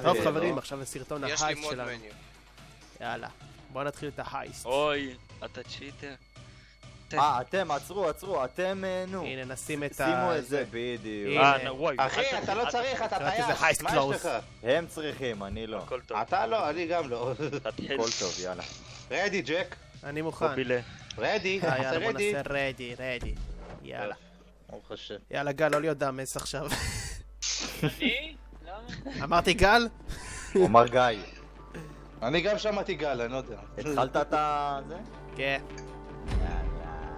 טוב חברים, עכשיו לסרטון יש לי ההייסט מוד שלנו. מניו. יאללה, בואו נתחיל את ההייסט. אוי, אתה צ'יטר. אתם, עצרו, אתם, נו. הנה, נשים את שימו את זה, בדיוק. הנה. וואי. אחי, אתה לא צריך, אתה קראתי לזה טייס, heist מה close. יש לך? הם צריכים, אני לא. הכל טוב. אתה לא, אני גם לא. תתחיל. הכל טוב, יאללה. רדי, ג'ק. אני מוכן. קובילה. רדי, יאללה, בוא רדי. נעשה רדי. יאללה. ברוך השם. יאללה, גל, לא להיות דאמס עכשיו. אני? למה? אמרתי גל? הוא אמר גיא. אני גם שמעתי גל, אני לא יודע. התחלת את זה? כן.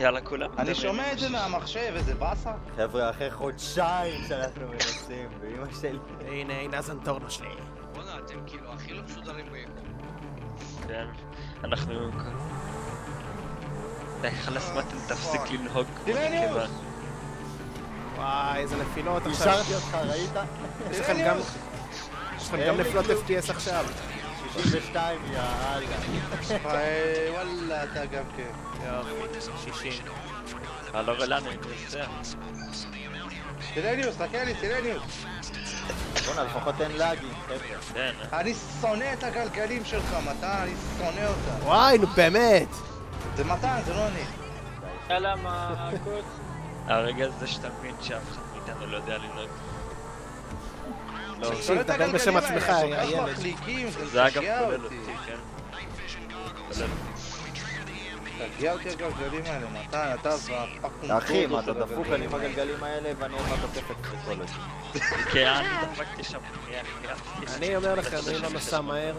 יאללה, כולם. אני שומע את זה מהמחשב, איזה באסה. חבר'ה, אחרי חודשיים שאנחנו מנסים, ואמא שלי... הנה הזנטורנו שלי. בוא'נה, אתם כאילו הכי לא מסודרים ביקום. כן. אנחנו... די, חלס מתן, תפסיק לנהוג. דילניוס! וואי, איזה נפילות עכשיו. אישרתי אותך, ראית? יש לכם גם נפילות FPS עכשיו. 62, יאללה. וואלה, אתה גם כן. יופי, 60. לא רלנו, אני יודע. דילניוס, תקן לי, דילניוס. בוא'נה, לפחות אין לאגים, חבר'ה. כן. אני שונא את הגלגלים שלך, מתן, אני שונא אותם. וואי, נו באמת. זה מתן, זה לא אני. יאללה, מה הקוד? הרגע הזה שאתה מבין שאף אחד מאיתנו לא יודע לנהוג. אני שונא את דבר בשם הגלגלים עצמך, האלה, כל הילד. כך מחליקים, זה זה אגב משגע כולל אותי. אותי, כן? כולל אותי. תגיע אותי הגלגלים האלה, מתן, אתה והפאקום אחי, מה, דודו אתה של דפוק הגלגלים אני עם האלה. הגלגלים האלה ואני עוד מעט תוקף את טריקולוגי. כן, אני דפקתי שם. אני אומר לכם, אני לא נוסע מהר.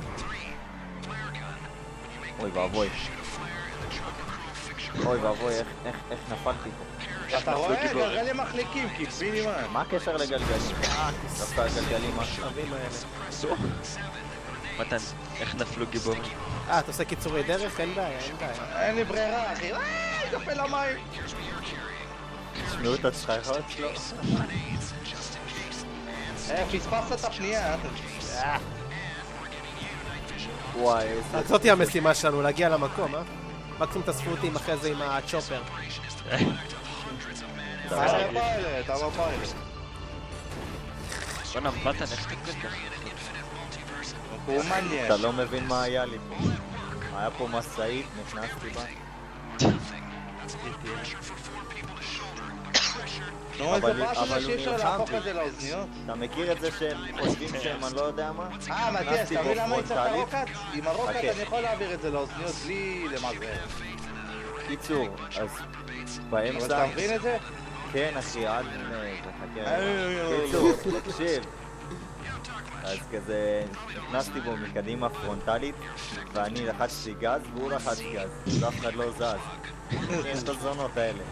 אוי ואבוי. אוי ואבוי, איך נפלתי פה. אתה רואה? גלגלים מחליקים, קיבינימן. מה הקשר לגלגלים? דווקא הגלגלים משהו. השלבים האלה. מתן, איך נפלו גיבורים? אתה עושה קיצורי דרך? אין בעיה. אין לי ברירה, אחי. דופה למים. תשמעו את הצחייכות שלו. פספסת את הפנייה. וואי, איזה... זאת היא המשימה שלנו, להגיע למקום, מקסימום תאספו אותי אחרי זה עם הצ'ופר. אתה בפיילט, אתה בפיילט. בוא'נה, מתן, איך תקלט ככה? הוא מעניין. אתה לא מבין מה היה לי פה. היה פה מסעית, נכנסתי בה. נו, איזה אבל באסה הוא שאי אפשר נלחם להפוך בי. את זה לאוזניות. אתה מכיר את זה שהם חושבים שהם אני לא יודע מה? מטיאס, נכנסתי אתה מבין למה בו אני צריך את פרונטלית. הרוקט? עם הרוקט חכה. אני יכול להעביר את זה לאוזניות בלי למזער. קיצור, אז אבל באמצע... אתה מבין את זה? כן אחי, עד חכה. איי, קיצור, תקשיב. אז כזה נכנסתי בו מקדימה פרונטלית ואני לחצתי גז והוא לחץ גז, ואף אחד לא זז. יש את הזונות האלה.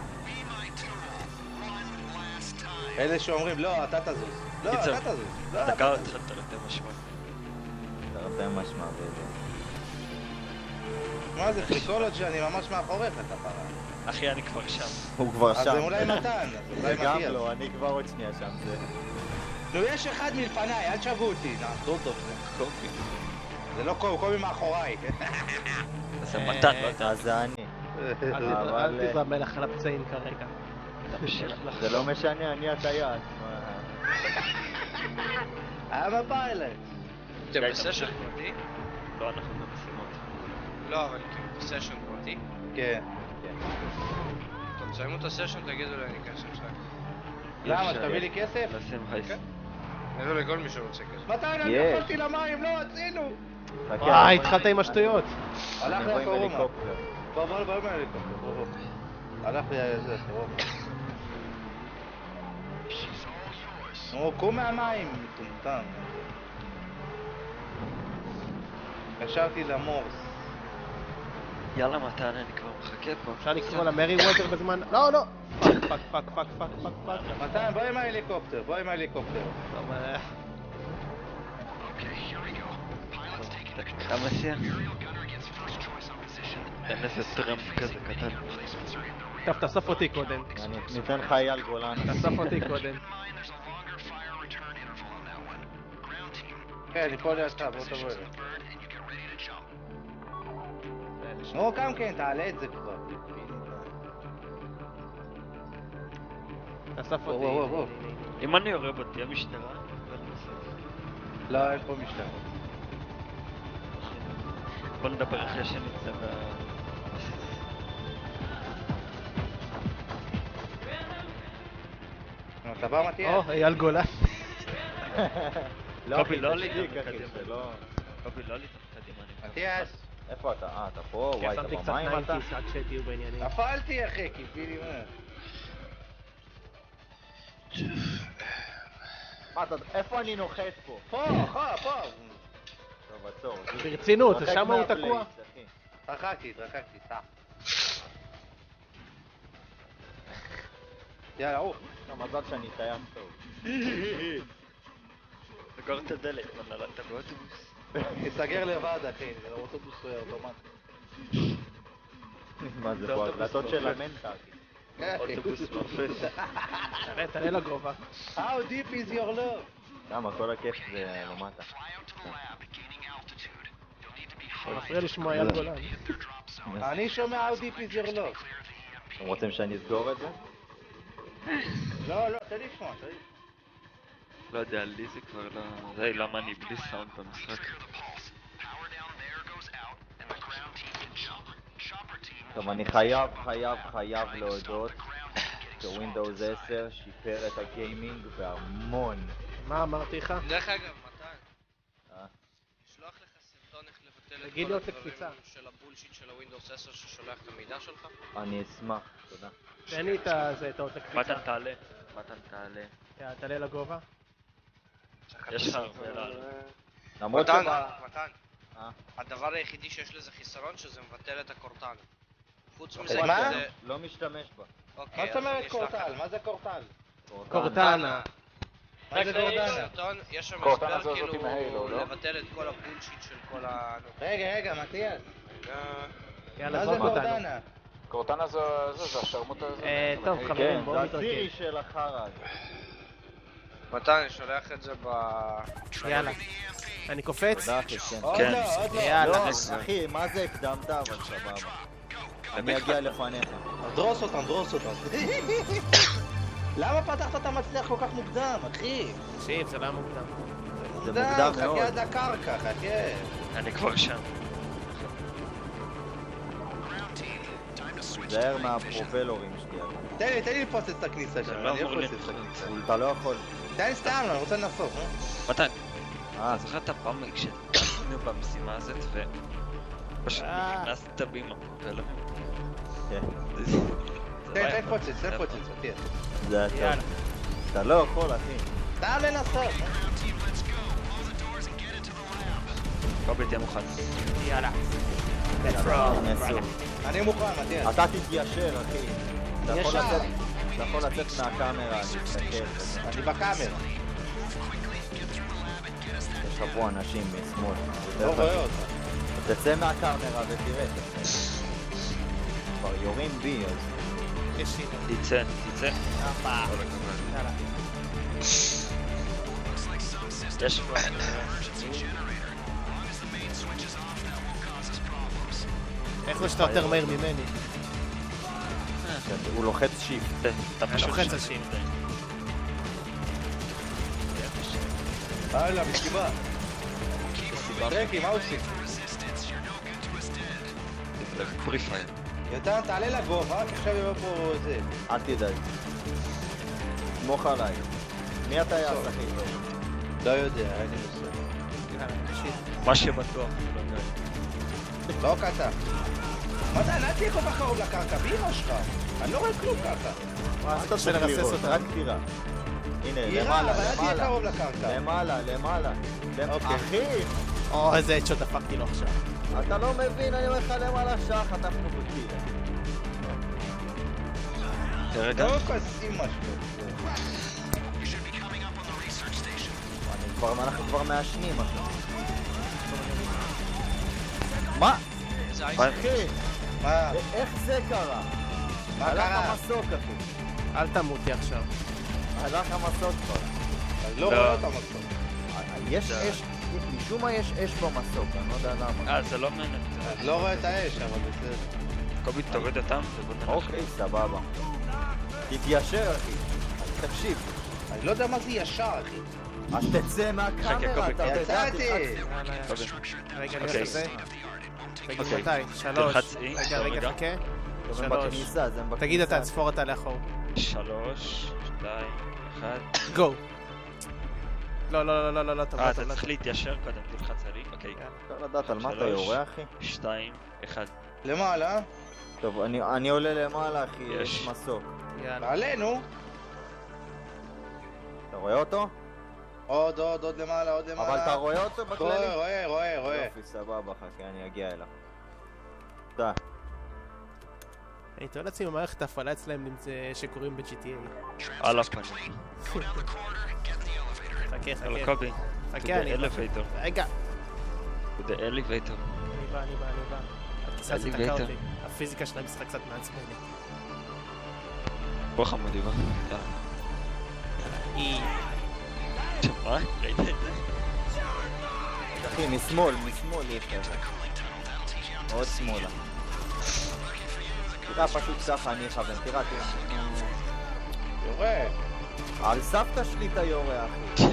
אלה שאומרים לא, אתה תזוז. לא, קיצר, אתה תזוז. לא, דקה אתה אותך, תזוז. תרתי משמע. תרתי משמע וזה. מה זה טריקולוג'י, אני ממש מאחוריך, אתה פרה. אחי, אני כבר שם. הוא כבר אז שם. זה אולי מתן, אז אולי זה גם מטיאס. לא, אני כבר עוד שנייה שם. זה... נו, יש אחד מלפניי, אל תשבו אותי. דודו. קובי. זה לא קובי מאחוריי. זה מתן, לא אתה. אז זה אני. אבל- אל תזרם מלח על הפצעים כרגע. תמשיך לך. זה לא משנה, אני הטייס. היה בפיילוט. אתם בסשן פרטי? לא, אנחנו במשימות. לא, אבל כאילו בסשן פרטי. כן. אתם תסיימו את הסשן, תגידו לי, אני אכנס למשחק. למה, שתביא לי כסף? נשים הייס. תגידו לכל מי שרוצה כסף. מתן, אני יש. נפלתי למים, לא, עשינו! וואי, התחלת עם השטויות. הלך אני לי בוא עם הקורונה. הליקופטר. בוא עם ההליקופטר, בוא. הלך לי איזה קורונה. נו, קום מהמים, מטומטם. קשרתי למורס. יאללה מתן, אני כבר מחכה פה. אפשר לקרוא למרי ווטר בזמן... לא! פאק. מתן, בוא עם ההליקופטר, בוא עם ההליקופטר. אתה מסיע? אין איזה טרמפ כזה קטן. טוב, תאסוף אותי קודם. אני ניתן לך אייל גולן. תאסוף אותי קודם. כן, אני פה לידך, בוא תבוא אליי. נו, גם כן, תעלה את זה כבר. תאסוף בוא, אותי. בוא, בוא. אם אני יורה בו, תהיה משטרה? לא, אין פה משטרה. בוא נדבר אחרי שנצא ב... אתה בא מתיאס? או, אייל גולן. לא, קובי, לא תשתיק, להתאמן אחי, קדימה. זה לא... קובי, לא להתאמן קדימה. אני מתיאס? איפה אתה? אתה פה? וואי, אתה שמתי קצת במים אתה? 90s רק שתהיו בעניינים. נפלתי אחי, קיבילי מה? מה, איפה אני נוחת פה? פה. טוב, עצור. ברצינות, רחק שם הוא לא תקוע? מהפלייט, אחי. התרחקתי, סע. יאללה, עוף. המזל שאני טייס טוב. סגור את הדלת, אתה באוטובוס. תסגר לבד אחי, זה אוטובוס אוטומטי. מה זה פה? הקלטות של המנטה, אחי. אוטובוס מאפס. תעלה לגובה. How deep is your love? למה, כל הכיף זה למטה. מפריע לשמוע אייל גולן. אני שומע How deep is your love. אתם רוצים שאני אסגור את זה? לא, תן לי לשמוע, לא יודע, לי זה כבר לא... זה למה אני בלי סאונד במשחק. טוב, אני חייב להודות שווינדאוס 10 שיפר את הגיימינג בהמון. מה אמרתי לך? דרך אגב, מתן, אה? לשלוח לך סרטון איך לבטל תגיד את לי כל עוד לקפיצה. הדברים של הבולשיט של הווינדוס 10 ששולח את המידע שלך? אני אשמח, תודה. תן לי את האות לקפיצה. מתן תעלה. מתן תעלה. תעלה לגובה. יש לך הרבה לעלות. למרות מתן, שבה... מתן, אה? הדבר היחידי שיש לזה חיסרון שזה מבטל את הקורטל. חוץ אוקיי, מזה, מה? זה... לא משתמש בה. אוקיי, מה זאת אז אני אומרת אשלח קורטל? לך. מה זה קורטל? קורטנה. מה זה קורטנה? סרטון, יש שם קורטנה הסבר זה זאת כאילו עם ההיילו, לא? לבטל את כל הבולשיט של כל ה... רגע, מתיאס. יאללה, מה זה זרוק אותנו. קורטנה? קורטנה זה השרמוט הזה. טוב, כן. חברים, כן, בואו זה נתרכז. הסירי של החרא הזה. מתן, אני שולח את זה ב... יאללה. אני קופץ? תודה אחי, כן. עוד כן. לא. יאללה. לא, אחי, מה זה הקדמת, אבל סבבה. אני אגיע לפניך. דרוס אותם. למה פתחת את המצליח כל כך מוקדם, אחי? תקשיב, זה לא היה מוקדם. זה מוקדם חכה מאוד. עד הקרקע, חכה. אני כבר שם. תיזהר מהפרופלורים שלי. תן לי לפוצץ את הכניסה שם, לא אני אמור אפוצץ את הכניסה. אתה לא יכול. תן לי סתם, אני רוצה לנסות, מתן, אה, אתה זוכר את הפעם כשהיינו במשימה הזאת ופשוט נכנסת בי עם הפרופלר? כן. תן לפוצץ, מתיאס. זה הטוב. יאללה. אתה לא יכול, אחי. סתם לנסות. קובי תהיה מוכן. יאללה. נסו. אני מוכן, מתיאס. אתה תתיישר, אחי. אתה יכול ישר. אתה יכול לצאת מהקאמרה, להסתכל. אני בקאמרה. יש לך פה אנשים משמאל. לא רואה אותך. תצא מהקאמרה ותראה. כבר יורים בי, אז... תצא. יאללה. יש כבר... איך זה שאתה יותר מהיר ממני? הוא לוחץ שיפט. אתה פשוט לוחץ על שיפט. הלאה, מסיבה. טרקי, מה עושים? פרי פייר. יתן, תעלה לגובה, כי עכשיו יבוא פה זה. אל תדאג. סמוך עליי. מי הטייס, אחי? לא יודע, אין לי מושג. יאללה, תקשיב. מה שבטוח. לא קטע. מתן, אל תהיה כל כך קרוב לקרקע, באמא שלך. אני לא רואה כלום ככה. מה אתה רוצה לרסס אותה? רק טירה. הנה, אירה, למעלה, אבל אל תהיה למעלה. קרוב לקרקע. למעלה. אוקיי. אחי, או, איזה אצ'ו דפקתי לו עכשיו. אתה לא מבין, אני אומר לך למעלה שעה חטפנו בטיר. רגע. לא כועסים משהו. אנחנו כבר מעשנים עכשיו. מה? אחי, מה? איך זה קרה? מה הלך קרה? המסוק, אחי. אל תמותי עכשיו. הלך המסוק כבר. אני לא רואה אותם עכשיו. יש אש, משום מה יש אש במסוק, אני לא יודע למה. זה לא מעניין. אני לא רואה את האש, אבל בסדר. קובי תוריד אותם ובוא תנח. אוקיי, סבבה. תתיישר, אחי. תקשיב. אני לא יודע מה זה ישר, אחי. אז תצא מהקאמרה, קובי. אתה יודע, יצאתי! קובי. רגע, אוקיי. נלך לזה. רגע, אוקיי. מתי? 3. תלחץ E, רגע, רגע. רגע, חכה. הם 3. בכניסה, זה הם בכניסה. תגיד אתה, תספור אותה לאחור. 3, 2, 1. גו. לא, לא, לא, לא, לא, טוב, לא, אתה טוב, לא, צריך טוב. להתיישר קודם, תלחץ על E, אוקיי. אפשר לדעת על מה אתה 3, יורה, אחי? 2, 1. למעלה? טוב, אני עולה למעלה, אחי, יש. יש מסוק. יאללה. עלינו? אתה רואה אותו? עוד למעלה, עוד למעלה. אבל אתה רואה אותו בכללי? רואה. יופי, סבבה, חכה, אני אגיע אליו. תודה. אני תוהה לעצמי במערכת ההפעלה אצלהם שקוראים ב-GTA. על הפנים. חכה, יאללה חכה. קובי. חכה, To the אני בא. elevator. רגע. To the elevator. אני בא. הכיסא הזה תקע Elevator. אותי. הפיזיקה של המשחק קצת מעצבנת. בוא חמודי בוא. יאללה. היא... מה? ראית את זה? אחי, משמאל היא חבר'ה. עוד שמאלה. תראה, פשוט ככה אני אכוון, תראה. יורה. על סבתא שלי אתה יורה, אחי.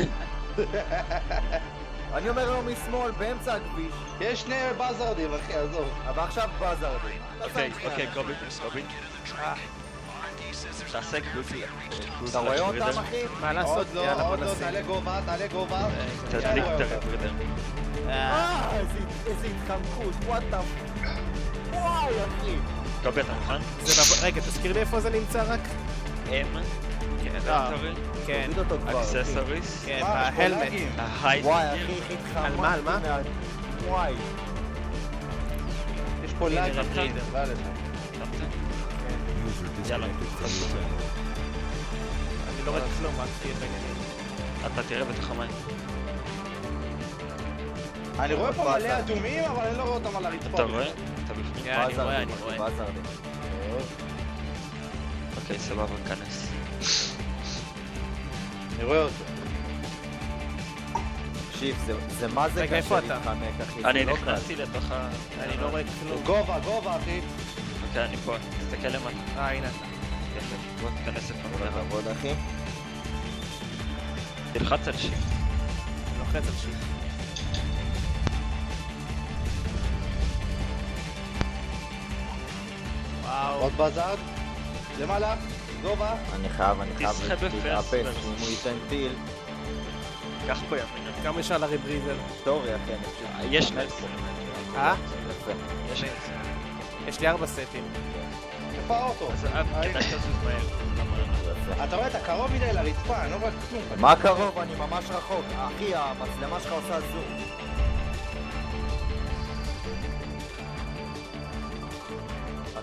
אני אומר לו משמאל, באמצע הכביש, יש שני בזרדים, אחי, עזוב. אבל עכשיו בזרדים. אוקיי, קובי. תעשה גבולי. אתה רואה אותם, אחי? מה לעשות? עוד לא, יאללה, בוא עוד לא, נשים. תעלה גובה. תדליק רואה את אותם. הרברדר. איזה התחמקות, וואט דה... וואי, אחי. קובי אתה מוכן? רגע, תזכיר לי איפה זה נמצא רק? M. כן, תוריד אותו כבר, אחי. אקססוריס. כן, מה, בהלמט. שפולגים? ההייד. וואי, אחי, התחמקתי. על מה? וואי. יש פה לייק הנה, עכשיו, רברדר. בא לך. יאללה. אני לא רואה כלום, רק תהיה בעניינים. אתה תראה בתוך המים. אני רואה פה מלא אדומים, אבל אני לא רואה אותם על הרצפה. אתה רואה? אתה בפנים? כן, אני רואה. בזרדים. אוקיי, סבבה, ניכנס. אני רואה אותו. תקשיב, זה מה זה רגע, איפה קשה אתה? להתחמק, אחי. אני זה לא נכנסתי לתוך ה... אני לא רואה כלום. גובה, אחי. אוקיי, אני פה. תסתכל למטה. הנה אתה. יפה. בוא תיכנס לפעמים. קל. תעבוד, אחי. תלחץ על שיפט. אני לוחץ על שיט. וואו. עוד בזרד. למעלה. גובה. אני חייב תסחה בפרס. להתאפס, אם הוא ייתן טיל. קח פה ימינה. כמה יש על הריבריזר? סטורי, אחי, אני פשוט... יש נס. יפה. יש נס. יש לי 4 סטים. איפה האוטו? אז כדאי שתזוז מהר. יפה. אתה רואה, אתה קרוב מדי לרצפה, אני לא רואה כלום. מה קרוב? אני ממש רחוק. אחי, המצלמה שלך עושה זום.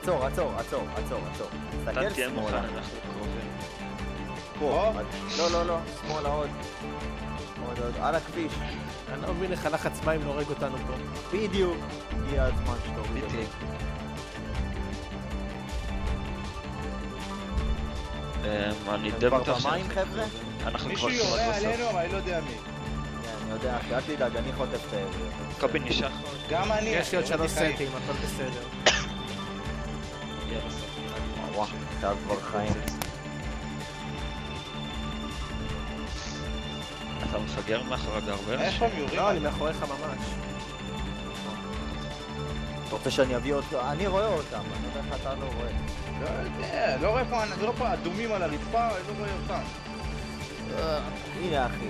עצור. אתה תסתכל תהיה מוכן, שמאלה. אנחנו קרובים. פה. לא. שמאלה עוד. עוד. על הכביש. אני לא מבין איך הלחץ מים נורג אותנו פה. בדיוק. הגיע הזמן שתוריד אותו. איתי. אני די כבר בטוח במים, חבר'ה? אנחנו מישהו כבר יורה כמעט עלינו, בסוף. אבל אני לא יודע מי. כן, אני יודע, אחי, אל תדאג, אני חוטף את העבר. קובי נשאר. גם אני. יש לי עוד אחי, 3 חיים. סטים, הכל בסדר. יהיה בסוף. וואו, עכשיו כבר חיים. אתה מפגר מאחורי בהרבה איפה אנשים. הם יורים? לא, אני מאחוריך ממש. אתה רוצה שאני אביא אותו? אני רואה אותם, אני יודע איך אתה לא רואה. לא יודע, לא רואה פה, אני לא פה אדומים על הרצפה, אני לא רואה אותם. הנה, אחי.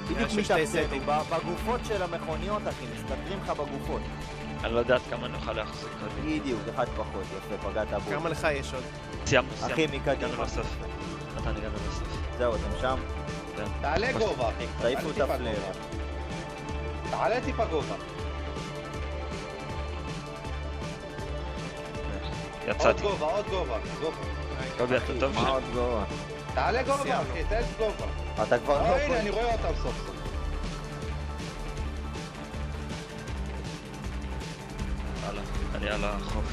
בדיוק יש לי 2 מתחתנו, סטים. בגופות של המכוניות, אחי, מסתתרים לך בגופות. אני לא יודעת כמה נוכל להחזיק קודם. בדיוק, אחד פחות, יפה, פגעת בו. כמה לך יש עוד? סיימנו. אחי, מקדימה. הגענו לסוף. נתן הגענו לסוף. זהו, אתם שם? כן. תעלה גובה, אחי. תעיפו תעלה את טיפה הפלר. גובה. תעלה טיפה גובה. עוד יצאתי. גובה. קובי, אתה טוב מה שם? עוד גובה? תעלה גובה, סיימנו. אחי, תעלה גובה. אתה כבר לא הנה, פה. אני רואה אותם סוף סוף. הלאה. אני על החוף.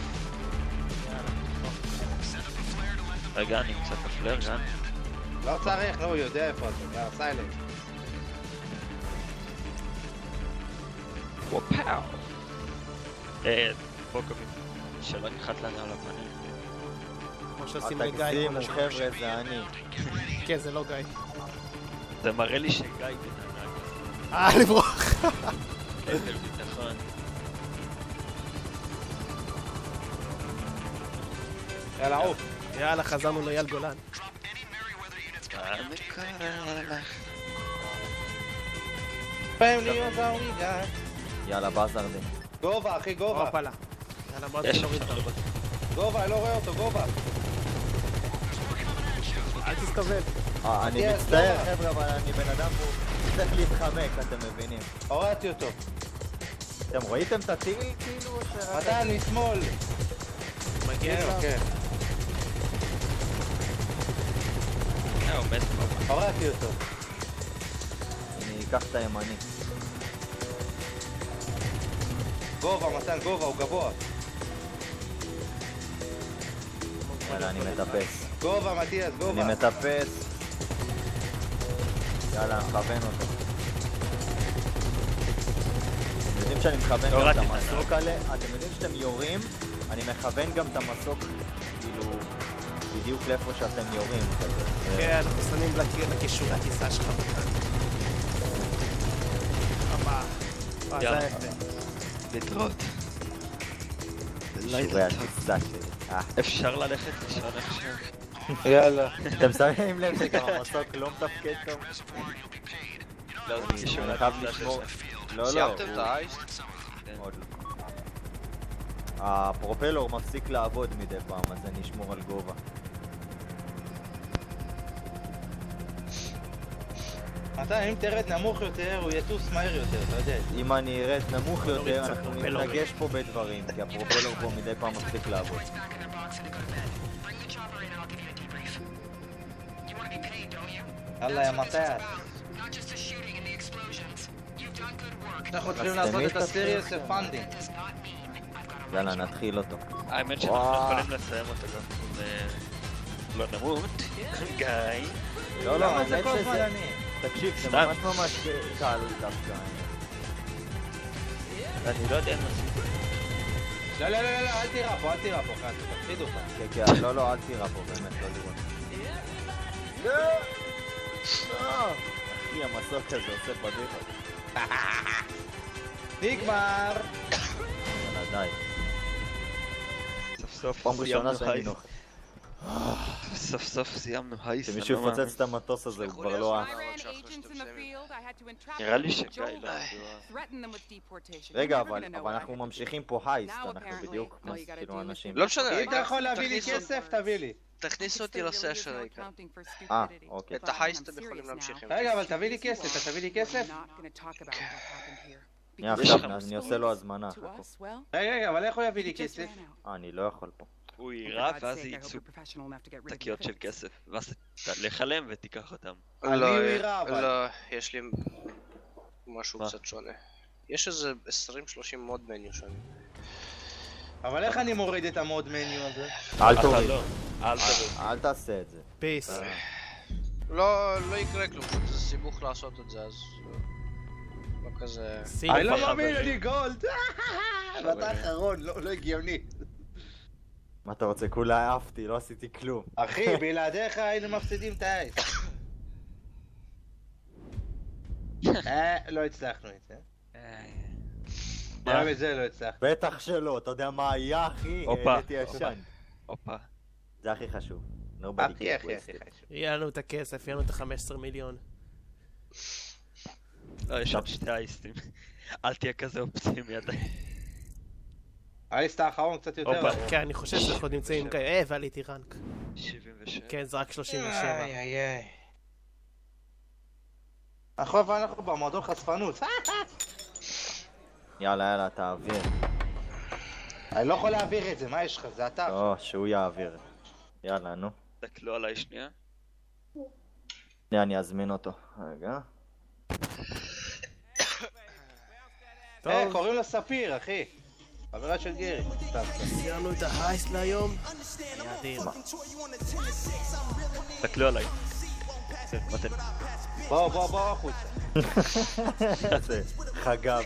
רגע, אני אמצא את הפלר גם. לא צריך, הוא יודע איפה אתה. יאללה, סיילנט. וופאו. בוא קובי. שלא נחת לנו על הפנים. כמו שעושים לגיא. תגזימו, כל השבוע. חבר'ה, זה אני. כן, זה לא גיא. זה מראה לי שגיא בתנאי. לברוח. איזה ביטחון. יאללה, עוף. יאללה, חזרנו לאייל גולן. פמלי עושה ומיגן. יאללה, בזרדים. גובה, אחי, גובה. הופלה. יאללה, מה יש זה להוריד לך אותו? גובה, אני לא רואה אותו, גובה. אל תסתובב. אני תהיה, מצטער גובה. חבר'ה, אבל אני בן אדם פה צריך להתחמק, אתם מבינים. הורדתי אותו. אתם ראיתם את הטיל כאילו? מתן, משמאל. מגיע כן, אליו. כן. הוא מת פה. הורדתי אותו. אני אקח את הימני. גובה, מתן, גובה, הוא גבוה. יאללה, אני מטפס. גובה, מתיאס, גובה. אני מטפס. יאללה, מכוון אותו. אתם יודעים שאני מכוון גם את המסוק עליה? אתם יודעים שאתם יורים? אני מכוון גם את המסוק, כאילו, בדיוק לאיפה שאתם יורים. כן, אנחנו שמים לקישורי הטיסה שלך. זה יאללה. היפה. להתראות. קישורי הטיסה שלי. אפשר ללכת לישון עכשיו. יאללה. אתם שמים לב שגם המסוק לא מתפקד טוב? לא, זה קישור אני חייב לטיסה לשמור... שלך. לא, לא. סיימתם את האייסט? עוד לא. הפרופלור מפסיק לעבוד מדי פעם, אז אני אשמור על גובה. מתן, אם תרד נמוך יותר, הוא יטוס מהר יותר, אתה יודע. אם אני ארד נמוך יותר, קצת אנחנו פרופלור. נתנגש פה בדברים, כי הפרופלור פה מדי פעם מפסיק לעבוד. יאללה, יא מתיאס. אנחנו צריכים לעשות את הסיריוס פאנדינג. יאללה, נתחיל אותו. האמת שאנחנו יכולים לסיים אותו גם אם לא נמות. גיא. לא, לא, למה זה האמת כל הזמן שזה... אני? תקשיב, זה סתם. ממש קל דווקא. אני לא יודע מה זה. לא, לא, לא, לא, אל תירה פה, אל תירה פה, תפחיד אותה. כן, כן, לא, לא, אל תירה פה, באמת, לא לראות. אחי, המסוק הזה עושה פדיחות. נגמר! יאללה, די. סוף סוף פעם ראשונה סיימנו שאני הייס. נוח. סוף סוף סיימנו הייס. שמישהו אני לא יפוצץ את המטוס הזה, הוא כבר לא... נראה לי שגיא לא רגע, אבל אנחנו ממשיכים פה הייסט, אנחנו בדיוק כאילו אנשים. לא משנה, אם אתה יכול להביא לי כסף, תביא לי. תכניסו אותי לסשן העיקר. אוקיי. את ההייסט אתם יכולים להמשיך עם זה. רגע, אבל תביא לי כסף, אתה תביא לי כסף? עכשיו, אני עושה לו הזמנה, חכו. רגע, אבל איך הוא יביא לי כסף? אני לא יכול פה. הוא יירה ואז ייצאו תקיות של כסף. ואז תלך עליהם ותיקח אותם. אני לא, הוא יראה, אבל. לא, יש לי משהו קצת שונה. יש איזה 20-30 מוד מניו שונים. אבל איך אני מוריד את המוד מניו הזה? אל תוריד. אל תוריד. אל תעשה את זה. פיס. לא יקרה כלום, פשוט זה סיבוך לעשות את זה, אז... לא כזה... אני לא מאמין, אני גולד! ואתה האחרון, לא הגיוני. מה אתה רוצה? כולה עפתי, לא עשיתי כלום. אחי, בלעדיך היינו מפסידים את האייס. לא הצלחנו את זה. גם את זה לא הצלחנו. בטח שלא, אתה יודע מה היה, אחי? הופה. העליתי ישן. הופה. זה הכי חשוב. הכי חשוב. יהיה לנו את הכסף, יהיה לנו את ה-15 מיליון. לא, יש עוד שתי אייסטים. אל תהיה כזה אופטימי עדיין. האייס האחרון קצת יותר. הופה. ארוך. כן, אני חושב שאנחנו נמצאים... ועליתי רנק. 77. כן, זה רק 37. איי. אנחנו במועדון חשפנות. יאללה, תעביר. אני לא יכול להעביר את זה, מה יש לך? זה אתה. לא, שהוא יעביר. יאללה, נו. תקלו עליי שנייה. אני אזמין אותו. רגע. קוראים לו ספיר, אחי. חברה של גרי. סיימנו את ההייסט להיום. היה אדיר. תקלו עליי. מתן. בוא החוצה. איזה חגב.